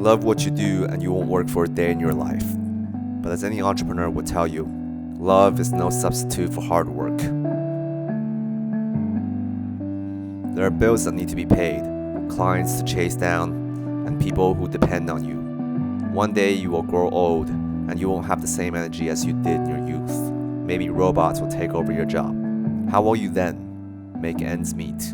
Love what you do and you won't work for a day in your life. But as any entrepreneur would tell you, love is no substitute for hard work. There are bills that need to be paid, clients to chase down, and people who depend on you. One day you will grow old and you won't have the same energy as you did in your youth. Maybe robots will take over your job. How will you then make ends meet?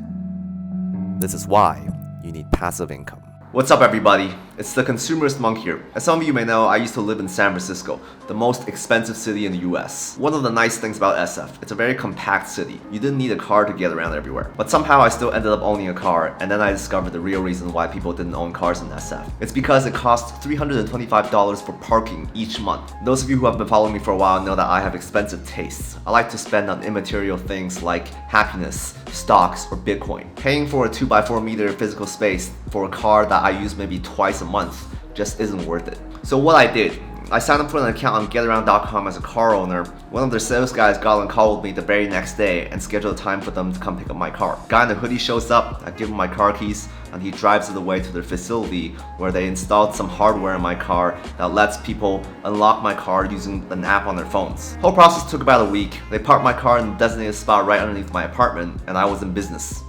This is why you need passive income. What's up, everybody? It's the Consumerist Monk here. As some of you may know, I used to live in San Francisco, the most expensive city in the US. One of the nice things about SF, it's a very compact city. You didn't need a car to get around everywhere. But somehow I still ended up owning a car, and then I discovered the real reason why people didn't own cars in SF. It's because it costs $325 for parking each month. Those of you who have been following me for a while know that I have expensive tastes. I like to spend on immaterial things like happiness, stocks, or Bitcoin. Paying for a 2x4 meter physical space for a car that I use maybe twice a month just isn't worth it. So what I did, I signed up for an account on Getaround.com as a car owner. One of their sales guys got on call with me the very next day and scheduled a time for them to come pick up my car. Guy in the hoodie shows up, I give him my car keys, and he drives it away to their facility where they installed some hardware in my car that lets people unlock my car using an app on their phones. Whole process took about a week. They parked my car in the designated spot right underneath my apartment, and I was in business.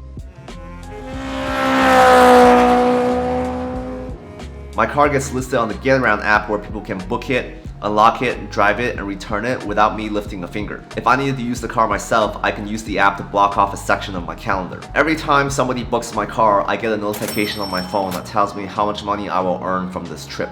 My car gets listed on the Getaround app where people can book it, unlock it, drive it, and return it without me lifting a finger. If I needed to use the car myself, I can use the app to block off a section of my calendar. Every time somebody books my car, I get a notification on my phone that tells me how much money I will earn from this trip.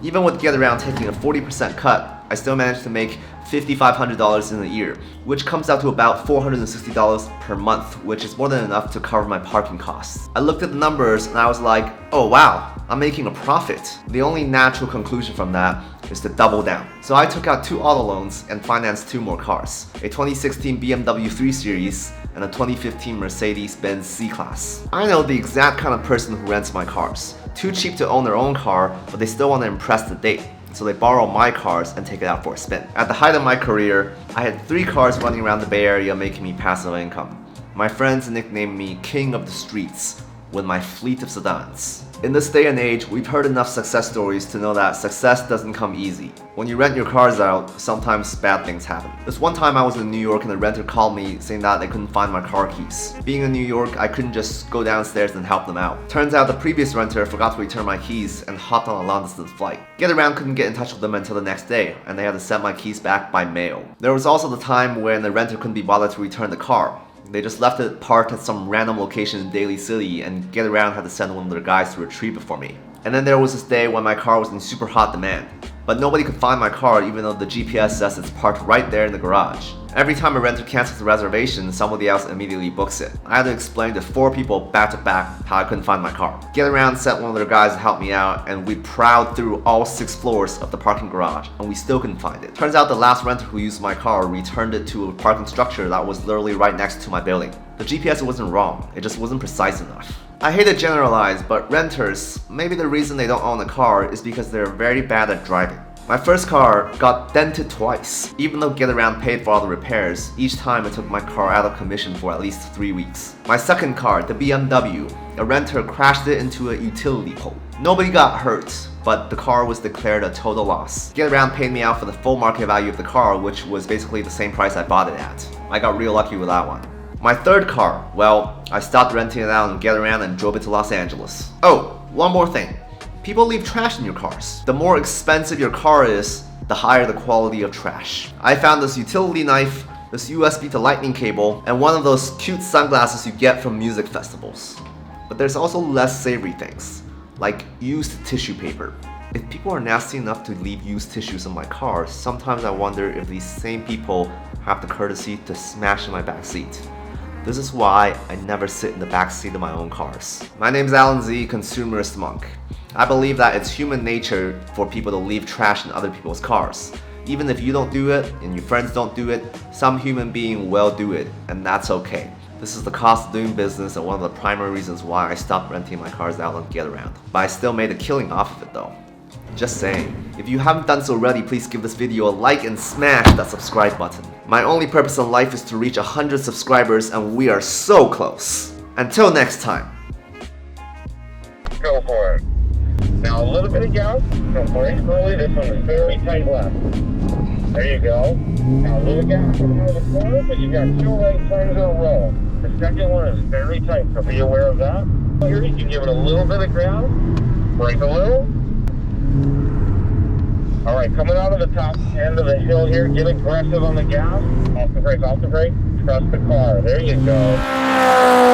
Even with Getaround taking a 40% cut, I still managed to make $5,500 in a year, which comes out to about $460 per month, which is more than enough to cover my parking costs. I looked at the numbers and I was like, oh wow, I'm making a profit. The only natural conclusion from that is to double down. So I took out 2 auto loans and financed 2 more cars, a 2016 BMW 3 Series and a 2015 Mercedes-Benz C-Class. I know the exact kind of person who rents my cars. Too cheap to own their own car, but they still want to impress the date. So they borrow my cars and take it out for a spin. At the height of my career, I had 3 cars running around the Bay Area making me passive income. My friends nicknamed me King of the Streets with my fleet of sedans. In this day and age, we've heard enough success stories to know that success doesn't come easy. When you rent your cars out, sometimes bad things happen. This one time I was in New York and a renter called me saying that they couldn't find my car keys. Being in New York, I couldn't just go downstairs and help them out. Turns out the previous renter forgot to return my keys and hopped on a long distance flight. Getaround couldn't get in touch with them until the next day, and they had to send my keys back by mail. There was also the time when the renter couldn't be bothered to return the car. They just left it parked at some random location in Daly City, and Getaround had to send one of their guys to retrieve it for me. And then there was this day when my car was in super hot demand, but nobody could find my car even though the GPS says it's parked right there in the garage. Every time a renter cancels a reservation, somebody else immediately books it. I had to explain to 4 people back to back how I couldn't find my car. Getaround sent one of their guys to help me out, and we prowled through all 6 floors of the parking garage, and we still couldn't find it. Turns out the last renter who used my car returned it to a parking structure that was literally right next to my building. The GPS wasn't wrong, it just wasn't precise enough. I hate to generalize, but renters, maybe the reason they don't own a car is because they're very bad at driving. My first car got dented twice. Even though Getaround paid for all the repairs, each time it took my car out of commission for at least 3 weeks. My second car, the BMW, a renter crashed it into a utility pole. Nobody got hurt, but the car was declared a total loss. Getaround paid me out for the full market value of the car, which was basically the same price I bought it at. I got real lucky with that one. My third car, well, I stopped renting it out on Getaround and drove it to Los Angeles. Oh, one more thing. People leave trash in your cars. The more expensive your car is, the higher the quality of trash. I found this utility knife, this USB to lightning cable, and one of those cute sunglasses you get from music festivals. But there's also less savory things, like used tissue paper. If people are nasty enough to leave used tissues in my car, sometimes I wonder if these same people have the courtesy to smash in my backseat. This is why I never sit in the backseat of my own cars. My name's Alan Z, Consumerist Monk. I believe that it's human nature for people to leave trash in other people's cars. Even if you don't do it and your friends don't do it, some human being will do it, and that's okay. This is the cost of doing business and one of the primary reasons why I stopped renting my cars out on Getaround. But I still made a killing off of it though. Just saying. If you haven't done so already, please give this video a like and smash that subscribe button. My only purpose in life is to reach 100 subscribers, and we are so close. Until next time. Go for it. Now a little little bit of gas. Don't brake early. This one is very tight left. There you go. Now a little gas coming out of the corner, but you got 2 right turns in a row. The second one is very tight, so be aware of that. Here you can give it a little bit of ground. Brake a little. Alright, coming out of the top end of the hill here, get aggressive on the gas. Off the brake, off the brake. Trust the car. There you go.